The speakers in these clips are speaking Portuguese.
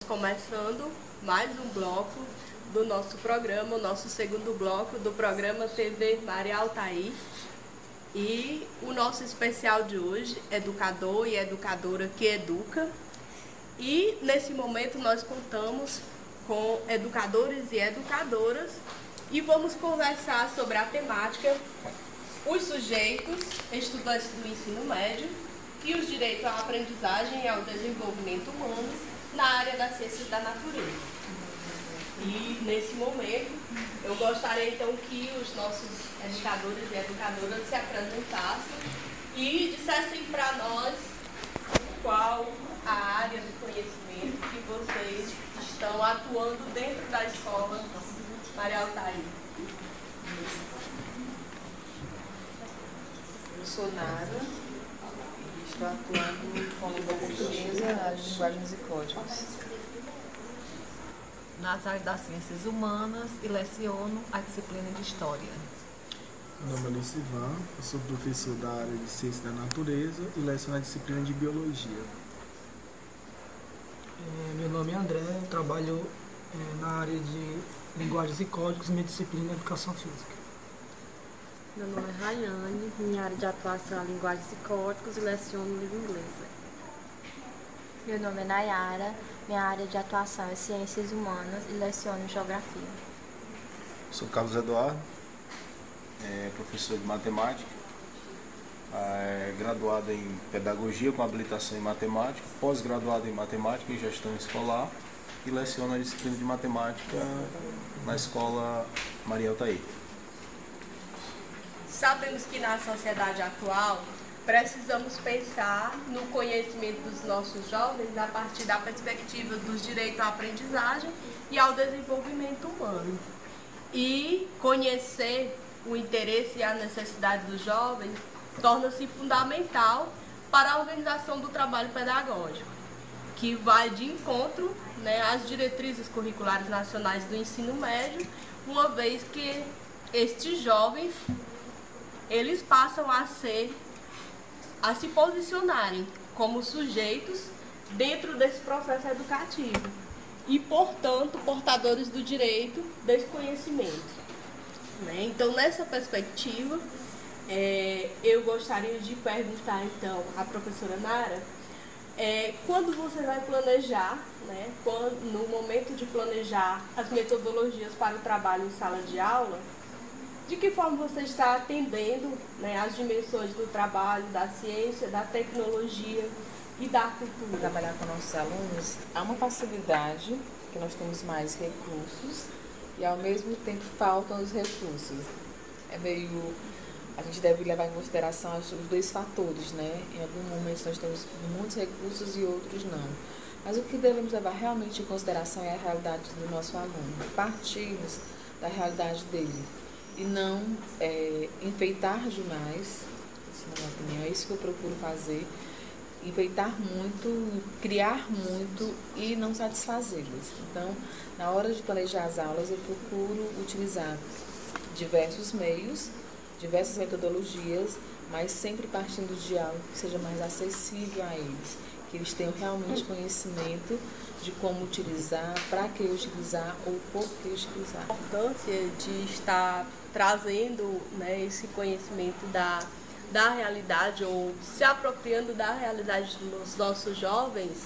Começando mais um bloco do nosso programa, o nosso segundo bloco do programa TV Maria Altair. E o nosso especial de hoje, educador e educadora que educa. E nesse momento nós contamos com educadores e educadoras e vamos conversar sobre a temática os sujeitos, estudantes do ensino médio e os direitos à aprendizagem e ao desenvolvimento humano na área das ciências da natureza. E nesse momento eu gostaria então que os nossos educadores e educadoras se apresentassem e dissessem para nós qual a área do conhecimento que vocês estão atuando dentro da escola Maria Altair. Eu sou Nara, estou atuando com língua portuguesa, as linguagens e códigos. Nas áreas das ciências humanas e leciono a disciplina de História. Meu nome é Luiz Ivan, eu sou professor da área de Ciência da Natureza e leciono a disciplina de Biologia. Meu nome é André, eu trabalho na área de linguagens e códigos, minha disciplina é Educação Física. Meu nome é Rayane, minha área de atuação é linguagens e códigos e leciono língua inglesa. Meu nome é Nayara, minha área de atuação é Ciências Humanas e leciono Geografia. Sou Carlos Eduardo, professor de Matemática, graduado em Pedagogia com habilitação em Matemática, pós-graduado em Matemática e Gestão Escolar e leciono a disciplina de Matemática na Escola Maria Altair. Sabemos que na sociedade atual precisamos pensar no conhecimento dos nossos jovens a partir da perspectiva dos direitos à aprendizagem e ao desenvolvimento humano. E conhecer o interesse e a necessidade dos jovens torna-se fundamental para a organização do trabalho pedagógico, que vai de encontro, às diretrizes curriculares nacionais do ensino médio, uma vez que estes jovens eles passam a se posicionarem como sujeitos dentro desse processo educativo e, portanto, portadores do direito desse conhecimento. Então, nessa perspectiva, eu gostaria de perguntar, então, à professora Nara, quando você vai planejar, no momento de planejar as metodologias para o trabalho em sala de aula, de que forma você está atendendo as dimensões do trabalho, da ciência, da tecnologia e da cultura? Trabalhar com nossos alunos há uma facilidade, que nós temos mais recursos e ao mesmo tempo faltam os recursos. A gente deve levar em consideração os dois fatores, Em alguns momentos nós temos muitos recursos e outros não. Mas o que devemos levar realmente em consideração é a realidade do nosso aluno. Partirmos da realidade dele. E não enfeitar demais, na minha opinião, é isso que eu procuro fazer, enfeitar muito, criar muito e não satisfazê-los. Então, na hora de planejar as aulas, eu procuro utilizar diversos meios, diversas metodologias, mas sempre partindo de algo que seja mais acessível a eles, que eles tenham realmente conhecimento de como utilizar, para que utilizar ou por que utilizar. A importância de estar trazendo esse conhecimento da realidade ou se apropriando da realidade dos nossos jovens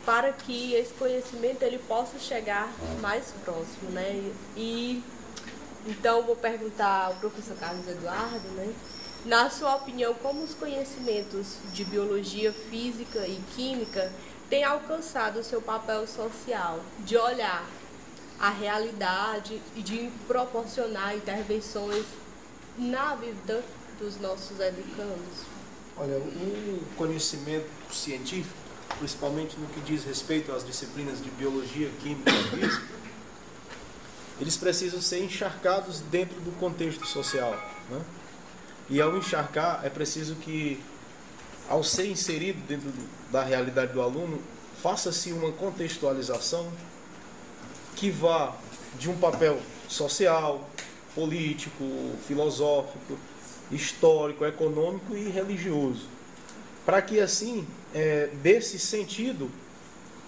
para que esse conhecimento ele possa chegar mais próximo. E então vou perguntar ao professor Carlos Eduardo, na sua opinião, como os conhecimentos de biologia, física e química têm alcançado o seu papel social de olhar a realidade e de proporcionar intervenções na vida dos nossos educandos? Olha, o conhecimento científico, principalmente no que diz respeito às disciplinas de biologia, química e física, eles precisam ser encharcados dentro do contexto social, E ao encharcar, é preciso que, ao ser inserido dentro da realidade do aluno, faça-se uma contextualização que vá de um papel social, político, filosófico, histórico, econômico e religioso. Para que assim dê-se sentido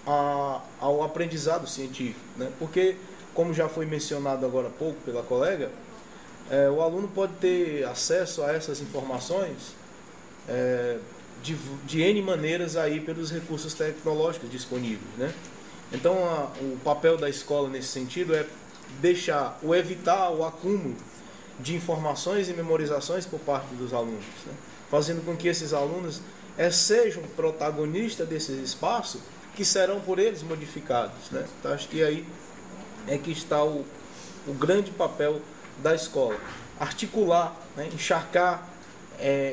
ao aprendizado científico, né? Porque, como já foi mencionado agora há pouco pela colega, o aluno pode ter acesso a essas informações de N maneiras aí pelos recursos tecnológicos disponíveis, né? Então, o papel da escola nesse sentido é evitar o acúmulo de informações e memorizações por parte dos alunos, né? Fazendo com que esses alunos sejam protagonistas desse espaço que serão por eles modificados, né? Então, acho que aí é que está o grande papel da escola. Articular, né? Encharcar,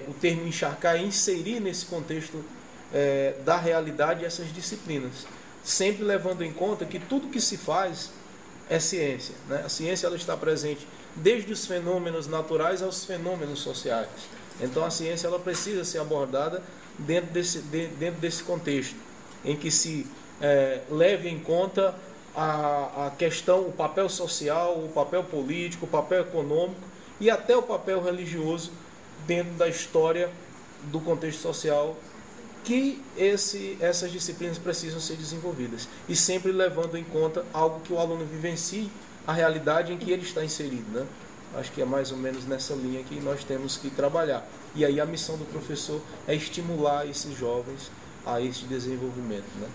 o termo encharcar é inserir nesse contexto da realidade essas disciplinas, sempre levando em conta que tudo que se faz é ciência, né? A ciência ela está presente desde os fenômenos naturais aos fenômenos sociais. Então a ciência ela precisa ser abordada dentro desse contexto, em que se leve em conta a questão, o papel social, o papel político, o papel econômico e até o papel religioso dentro da história do contexto social que essas disciplinas precisam ser desenvolvidas. E sempre levando em conta algo que o aluno vivencie, a realidade em que ele está inserido, né? Acho que é mais ou menos nessa linha que nós temos que trabalhar. E aí a missão do professor é estimular esses jovens a esse desenvolvimento, né?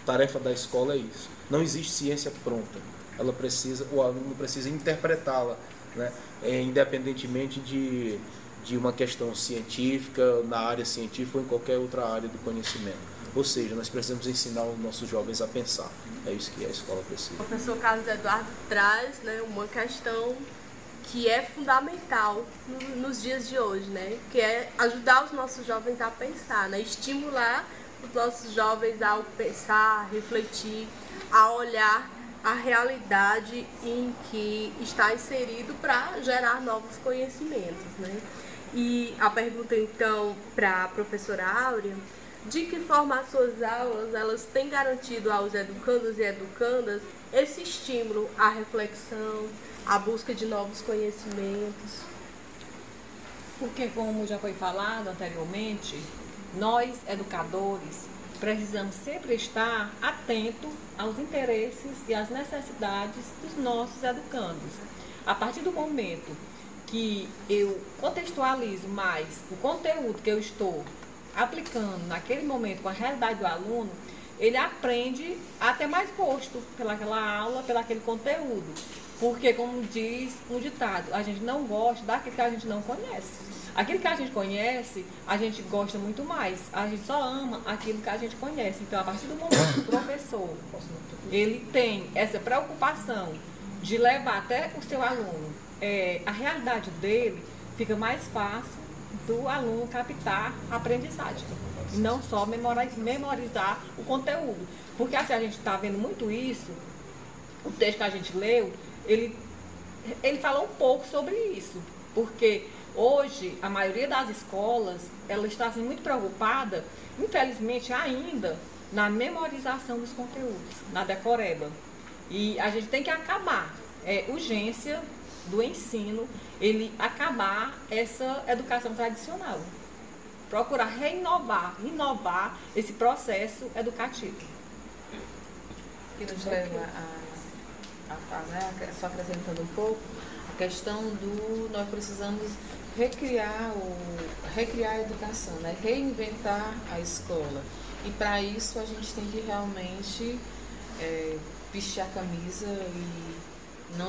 A tarefa da escola é isso. Não existe ciência pronta. O aluno precisa interpretá-la, né? Independentemente de uma questão científica, na área científica ou em qualquer outra área do conhecimento. Ou seja, nós precisamos ensinar os nossos jovens a pensar. É isso que a escola precisa. O professor Carlos Eduardo traz, né, uma questão que é fundamental nos dias de hoje, né, que é ajudar os nossos jovens a pensar, né, estimular os nossos jovens a pensar, a refletir, a olhar a realidade em que está inserido para gerar novos conhecimentos, né? E a pergunta então para a professora Áurea: de que forma as suas aulas elas têm garantido aos educandos e educandas esse estímulo à reflexão, à busca de novos conhecimentos? Porque, como já foi falado anteriormente, nós, educadores, precisamos sempre estar atentos aos interesses e às necessidades dos nossos educandos. A partir do momento que eu contextualizo mais o conteúdo que eu estou aplicando naquele momento com a realidade do aluno, ele aprende a ter mais gosto pelaquela aula, pelaquele conteúdo. Porque, como diz um ditado, a gente não gosta daquilo que a gente não conhece. Aquilo que a gente conhece, a gente gosta muito mais. A gente só ama aquilo que a gente conhece. Então, a partir do momento que o professor ele tem essa preocupação de levar até o seu aluno a realidade dele, fica mais fácil do aluno captar a aprendizagem. E não só memorizar o conteúdo. Porque assim, a gente está vendo muito isso. O texto que a gente leu, ele fala um pouco sobre isso. Porque hoje, a maioria das escolas, ela está assim, muito preocupada, infelizmente ainda, na memorização dos conteúdos, na decoreba. E a gente tem que acabar, urgência do ensino, ele acabar essa educação tradicional. Procurar inovar esse processo educativo. Que nos leva só acrescentando um pouco, a questão nós precisamos recriar a educação, né? Reinventar a escola. E para isso a gente tem que realmente vestir a camisa e não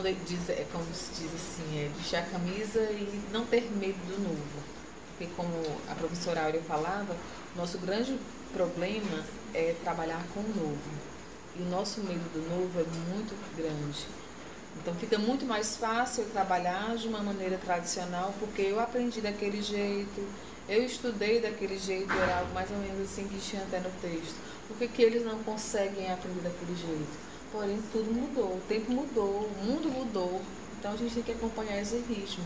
como se diz assim, vestir a camisa e não ter medo do novo. Porque como a professora Áurea falava, nosso grande problema é trabalhar com o novo. E o nosso medo do novo é muito grande. Então fica muito mais fácil eu trabalhar de uma maneira tradicional, porque eu aprendi daquele jeito, eu estudei daquele jeito, era algo mais ou menos assim que tinha até no texto. Por que eles não conseguem aprender daquele jeito? Porém, tudo mudou, o tempo mudou, o mundo mudou, então a gente tem que acompanhar esse ritmo.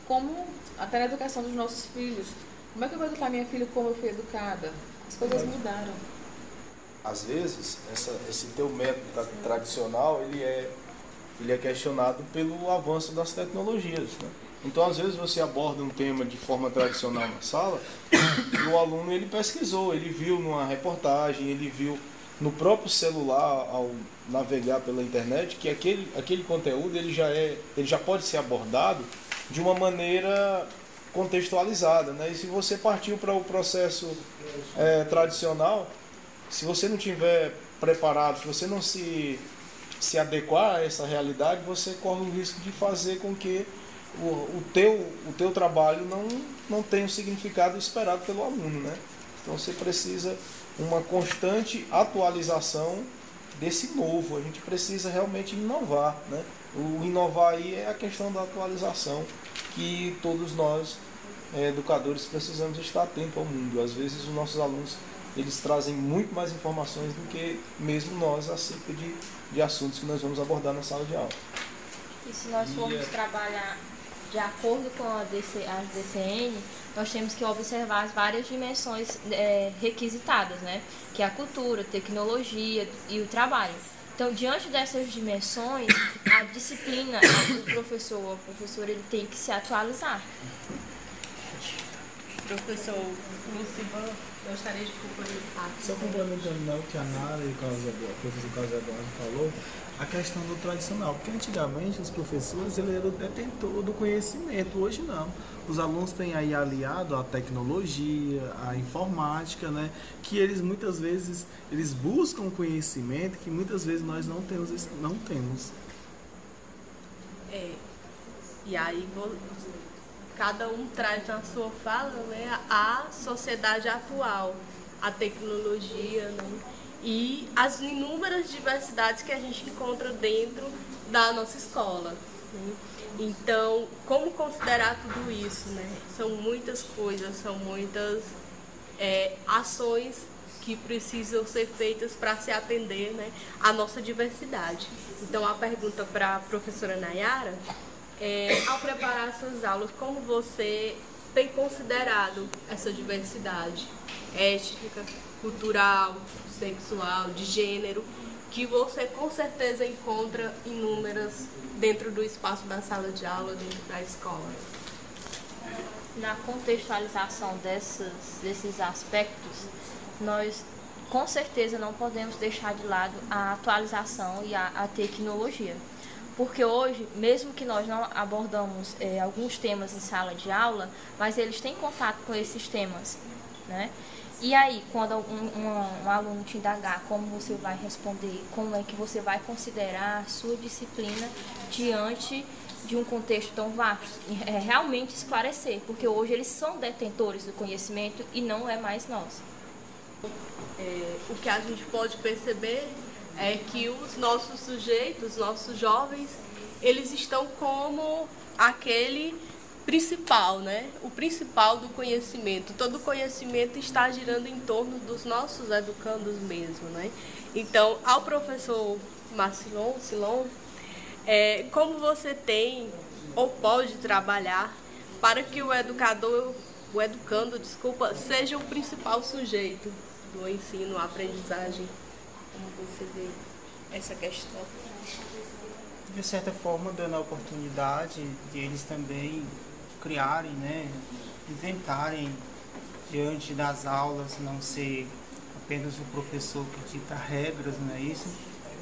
Como até na educação dos nossos filhos. Como é que eu vou educar minha filha como eu fui educada? As coisas mudaram. Às vezes, esse teu método tradicional, ele é questionado pelo avanço das tecnologias, né? Então, às vezes, você aborda um tema de forma tradicional na sala e o aluno ele pesquisou, ele viu numa reportagem, ele viu no próprio celular, ao navegar pela internet, que aquele conteúdo ele já pode ser abordado de uma maneira contextualizada, né? E se você partiu para o processo tradicional, se você não tiver preparado, se você não se adequar a essa realidade, você corre o risco de fazer com que o teu trabalho não tenha o significado esperado pelo aluno, né? Então você precisa uma constante atualização desse novo. A gente precisa realmente inovar, né? O inovar aí é a questão da atualização que todos nós, educadores, precisamos estar atentos ao mundo. Às vezes os nossos alunos eles trazem muito mais informações do que mesmo nós acerca de assuntos que nós vamos abordar na sala de aula. E se nós formos trabalhar de acordo com a DCN, nós temos que observar as várias dimensões requisitadas, né? Que é a cultura, a tecnologia e o trabalho. Então, diante dessas dimensões, a disciplina, o professor ele tem que se atualizar. Professor Lucivan, gostaria de complementar. Só complementando o que a Nara e o professor Carlos Eduardo falou, a questão do tradicional, porque antigamente os professores eram o detentor do conhecimento, hoje não. Os alunos têm aí aliado a tecnologia, a informática, né, que eles muitas vezes buscam conhecimento que muitas vezes nós não temos. E aí cada um traz na sua fala, né, a sociedade atual, a tecnologia, né, e as inúmeras diversidades que a gente encontra dentro da nossa escola, né? Então, como considerar tudo isso, né? São muitas coisas, são muitas ações que precisam ser feitas para se atender, né, à nossa diversidade. Então, a pergunta para a professora Nayara ao preparar suas aulas, como você tem considerado essa diversidade étnica, cultural, sexual, de gênero, que você com certeza encontra inúmeras dentro do espaço da sala de aula, dentro da escola? Na contextualização desses aspectos, nós com certeza não podemos deixar de lado a atualização e a tecnologia. Porque hoje, mesmo que nós não abordamos alguns temas em sala de aula, mas eles têm contato com esses temas, né? E aí, quando um aluno te indagar como você vai responder, como é que você vai considerar a sua disciplina diante de um contexto tão vasto, realmente esclarecer, porque hoje eles são detentores do conhecimento e não é mais nós. O que a gente pode perceber é que os nossos sujeitos, nossos jovens, eles estão como aquele principal, né? O principal do conhecimento. Todo conhecimento está girando em torno dos nossos educandos mesmo, né? Então, ao professor Silon, como você tem ou pode trabalhar para que o educando, seja o principal sujeito do ensino, a aprendizagem? Como você vê essa questão? De certa forma, dando a oportunidade de eles também criarem, né, inventarem diante das aulas, não ser apenas o professor que dita regras, não é isso?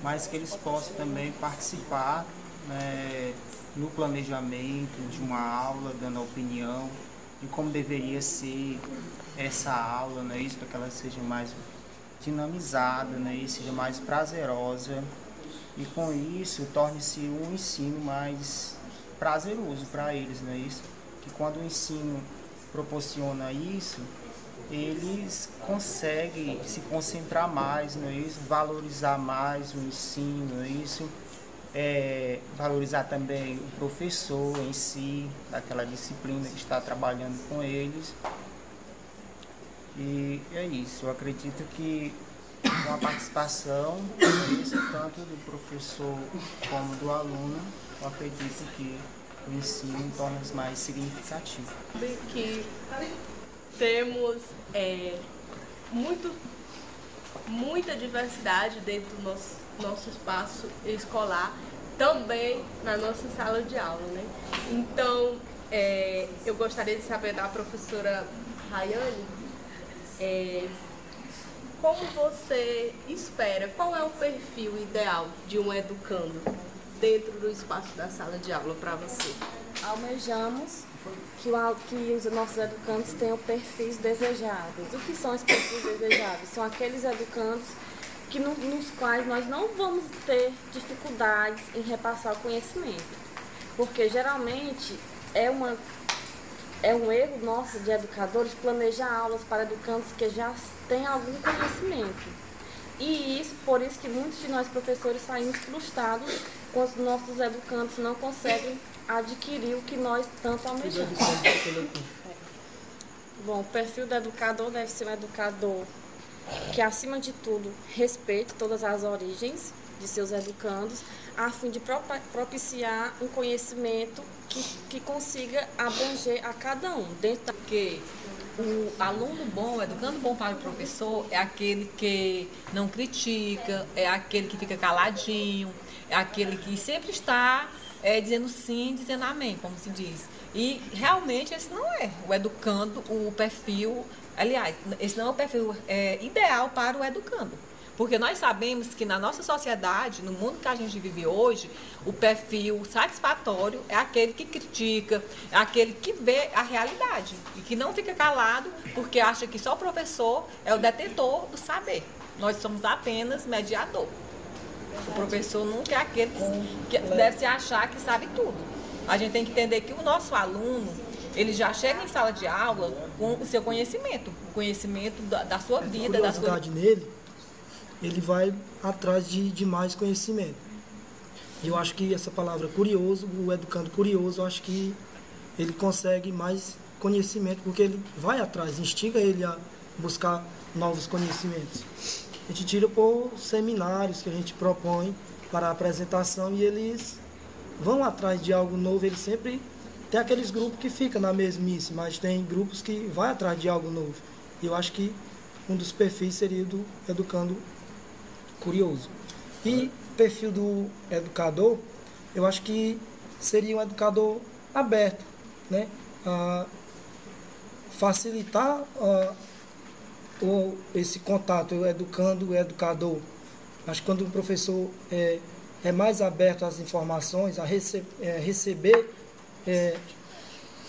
Mas que eles possam também participar, né, no planejamento de uma aula, dando a opinião de como deveria ser essa aula, não é isso? Para que ela seja mais dinamizada, né, e seja mais prazerosa, e com isso torne-se um ensino mais prazeroso para eles, não é isso? Que quando o ensino proporciona isso, eles conseguem se concentrar mais, não é isso? Valorizar mais o ensino, não é isso? Valorizar também o professor em si, daquela disciplina que está trabalhando com eles. E é isso, eu acredito que com a participação, isso, tanto do professor como do aluno, eu acredito que o ensino torna-se mais significativo. Que temos muita diversidade dentro do nosso espaço escolar, também na nossa sala de aula, né? Então, Eu gostaria de saber da professora Rayane, como você espera, qual é o perfil ideal de um educando dentro do espaço da sala de aula para você? Almejamos que os nossos educandos tenham perfis desejáveis. O que são os perfis desejáveis? São aqueles educandos nos quais nós não vamos ter dificuldades em repassar o conhecimento. Porque geralmente é um erro nosso de educadores planejar aulas para educandos que já têm algum conhecimento. E por isso que muitos de nós professores saímos frustrados quando os nossos educandos não conseguem adquirir o que nós tanto almejamos. Bom, o perfil do educador deve ser um educador que, acima de tudo, respeite todas as origens de seus educandos, a fim de propiciar um conhecimento que consiga abranger a cada um. Porque o aluno bom, o educando bom para o professor, é aquele que não critica, é aquele que fica caladinho, é aquele que sempre está dizendo sim, dizendo amém, como se diz. E realmente esse não é o educando, o perfil, aliás, esse não é o perfil ideal para o educando. Porque nós sabemos que na nossa sociedade, no mundo que a gente vive hoje, o perfil satisfatório é aquele que critica, é aquele que vê a realidade e que não fica calado porque acha que só o professor é o detentor do saber. Nós somos apenas mediador. O professor nunca é aquele que deve se achar que sabe tudo. A gente tem que entender que o nosso aluno, ele já chega em sala de aula com o seu conhecimento, o conhecimento da sua vida, da sua... nele, ele vai atrás de mais conhecimento. E eu acho que essa palavra curioso, o educando curioso, eu acho que ele consegue mais conhecimento, porque ele vai atrás, instiga ele a buscar novos conhecimentos. A gente tira por seminários que a gente propõe para a apresentação e eles vão atrás de algo novo. Eles sempre tem aqueles grupos que ficam na mesmice, mas tem grupos que vai atrás de algo novo. E eu acho que um dos perfis seria do educando curioso. E o perfil do educador, eu acho que seria um educador aberto, né? Facilitar esse contato, o educando, o educador. Acho que quando o professor é mais aberto às informações, a receber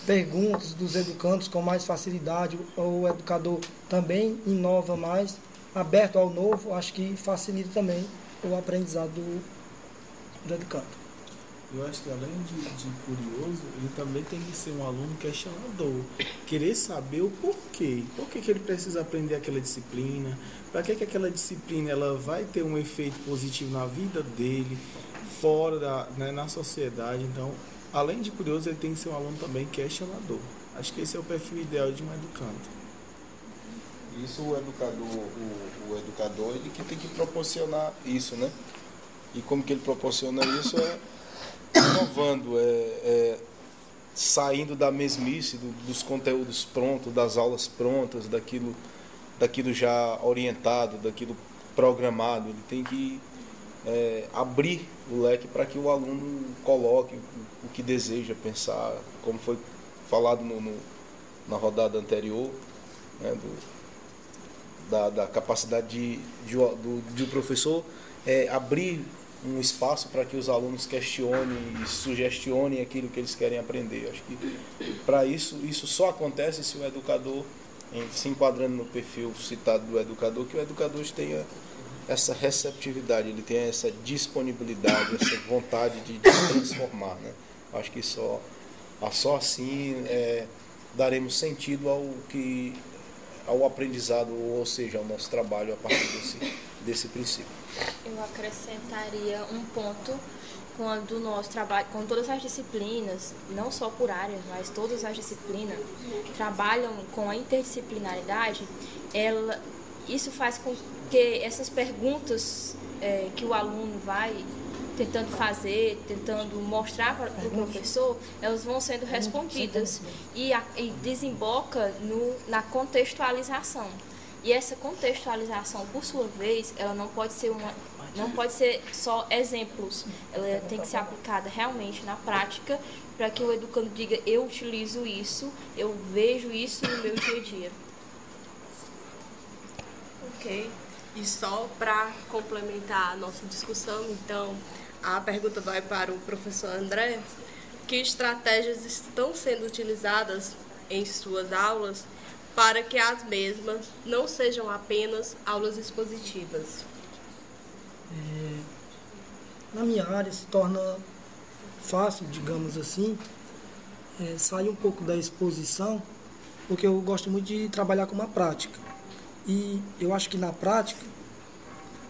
perguntas dos educandos com mais facilidade, o educador também inova mais, aberto ao novo, acho que facilita também o aprendizado do educando. Eu acho que além de curioso, ele também tem que ser um aluno questionador, querer saber o porquê. Por que ele precisa aprender aquela disciplina, para que aquela disciplina ela vai ter um efeito positivo na vida dele, fora na sociedade. Então, além de curioso, ele tem que ser um aluno também questionador. Acho que esse é o perfil ideal de um educando. Isso o educador ele que tem que proporcionar isso, né? E como que ele proporciona isso inovando, saindo da mesmice, dos conteúdos prontos, das aulas prontas, daquilo já orientado, daquilo programado. Ele tem que abrir o leque para que o aluno coloque o que deseja pensar, como foi falado na rodada anterior, né, da capacidade de o professor abrir um espaço para que os alunos questionem e sugestionem aquilo que eles querem aprender. Acho que para isso só acontece se o educador, se enquadrando no perfil citado do educador, que o educador tenha essa receptividade, ele tenha essa disponibilidade, essa vontade de transformar, né? Acho que só assim daremos sentido ao aprendizado, ou seja, ao nosso trabalho a partir desse princípio. Eu acrescentaria um ponto quando o nosso trabalho, com todas as disciplinas, não só por áreas, mas todas as disciplinas trabalham com a interdisciplinaridade, isso faz com que essas perguntas que o aluno vai tentando fazer, tentando mostrar para o professor, elas vão sendo respondidas e desemboca na contextualização. E essa contextualização, por sua vez, ela não pode ser não pode ser só exemplos, ela tem que ser aplicada realmente na prática, para que o educando diga, eu utilizo isso, eu vejo isso no meu dia a dia. Ok. E só para complementar a nossa discussão, então, a pergunta vai para o professor André. Que estratégias estão sendo utilizadas em suas aulas para que as mesmas não sejam apenas aulas expositivas? Na minha área se torna fácil, digamos assim, sair um pouco da exposição, porque eu gosto muito de trabalhar com uma prática. E eu acho que na prática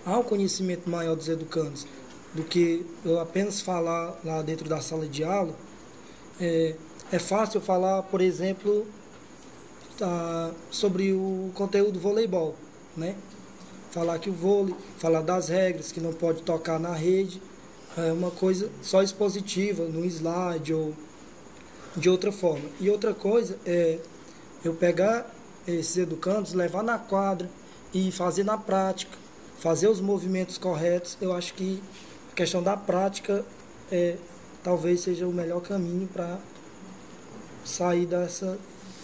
há um conhecimento maior dos educandos do que eu apenas falar lá dentro da sala de aula. É fácil eu falar, por exemplo, sobre o conteúdo do voleibol, né? Falar que o vôlei, falar das regras, que não pode tocar na rede, é uma coisa só expositiva, no slide ou de outra forma. E outra coisa é eu pegar esses educandos, levar na quadra e fazer na prática, fazer os movimentos corretos. Eu acho que a questão da prática talvez seja o melhor caminho para sair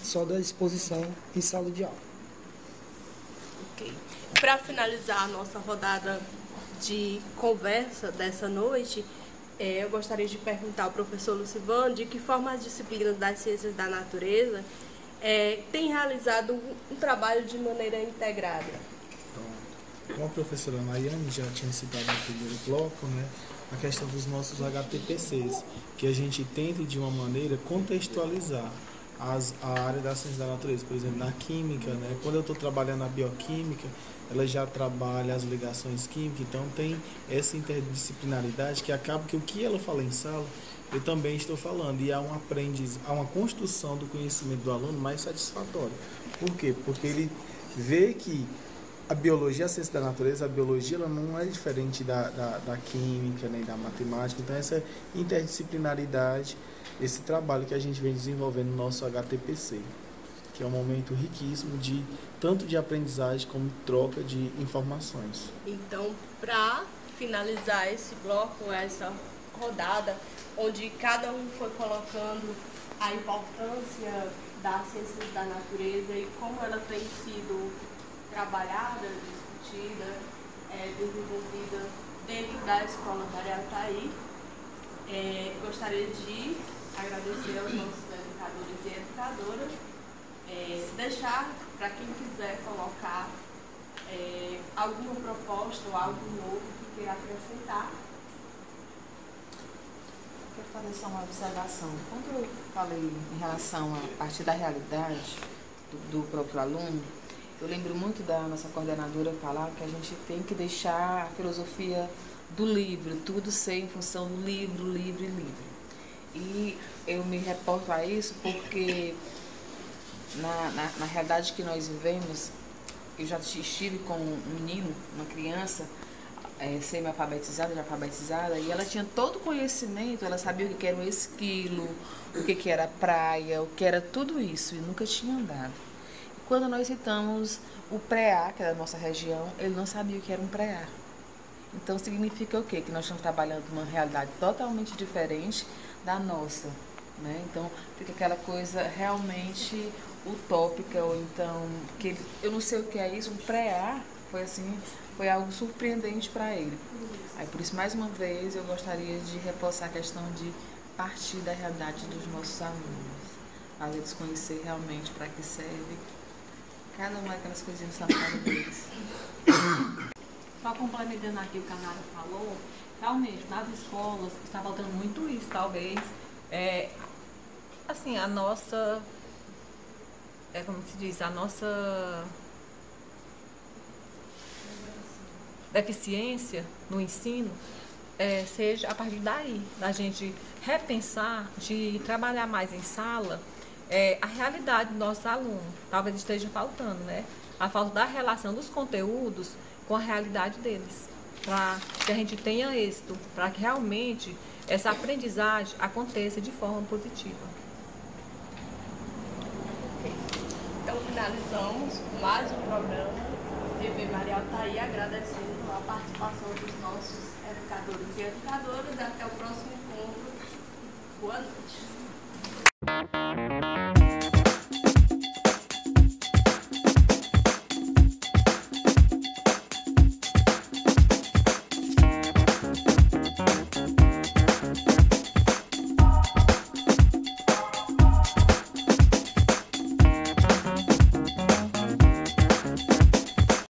só da exposição em sala de aula. Ok. Para finalizar a nossa rodada de conversa dessa noite, eu gostaria de perguntar ao professor Lucivano de que forma as disciplinas das ciências da natureza têm realizado um trabalho de maneira integrada. Então, como a professora Nayane já tinha citado no primeiro bloco, né, a questão dos nossos HTPCs, que a gente tenta de uma maneira contextualizar a área da ciência da natureza. Por exemplo, na química, né, quando eu estou trabalhando na bioquímica, ela já trabalha as ligações químicas, então tem essa interdisciplinaridade que acaba que o que ela fala em sala, eu também estou falando, e há uma construção do conhecimento do aluno mais satisfatória. Por quê? Porque ele vê que a biologia, a ciência da natureza, a biologia ela não é diferente da química, nem da matemática. Então essa interdisciplinaridade, esse trabalho que a gente vem desenvolvendo no nosso HTPC, que é um momento riquíssimo tanto de aprendizagem como troca de informações. Então, para finalizar esse bloco, essa rodada, onde cada um foi colocando a importância das ciências da natureza e como ela tem sido trabalhada, discutida, desenvolvida dentro da Escola Maria Altair, gostaria de agradecer aos nossos educadores e educadoras, deixar para quem quiser colocar alguma proposta ou algo novo que queira acrescentar. Eu quero fazer só uma observação. Quando eu falei em relação a partir da realidade do próprio aluno, eu lembro muito da nossa coordenadora falar que a gente tem que deixar a filosofia do livro, tudo ser em função do livro, livro e livro. E eu me reporto a isso porque na realidade que nós vivemos, eu já estive com um menino, uma criança, semi-alfabetizada, já alfabetizada, e ela tinha todo o conhecimento, ela sabia o que era um esquilo, o que era praia, o que era tudo isso, e nunca tinha andado. E quando nós citamos o pré-A, que era da nossa região, ele não sabia o que era um pré-A. Então significa o quê? Que nós estamos trabalhando uma realidade totalmente diferente da nossa, né? Então fica aquela coisa realmente utópica, ou então, que eu não sei o que é isso, um pré-A foi algo surpreendente para ele. Aí por isso, mais uma vez, eu gostaria de reforçar a questão de partir da realidade dos nossos alunos, fazer eles conhecer realmente para que serve cada uma daquelas coisinhas que estão na casa deles. Só complementando aqui o que a Nara falou, realmente, nas escolas está faltando muito isso, talvez. Assim, a nossa... como se diz? A nossa deficiência no ensino seja a partir daí, da gente repensar, de trabalhar mais em sala, a realidade do nosso aluno. Talvez esteja faltando, né? A falta da relação dos conteúdos com a realidade deles, para que a gente tenha êxito, para que realmente essa aprendizagem aconteça de forma positiva. Então finalizamos mais um programa TV Marial está aí agradecendo a participação dos nossos educadores e educadoras. Até o próximo encontro. Boa noite.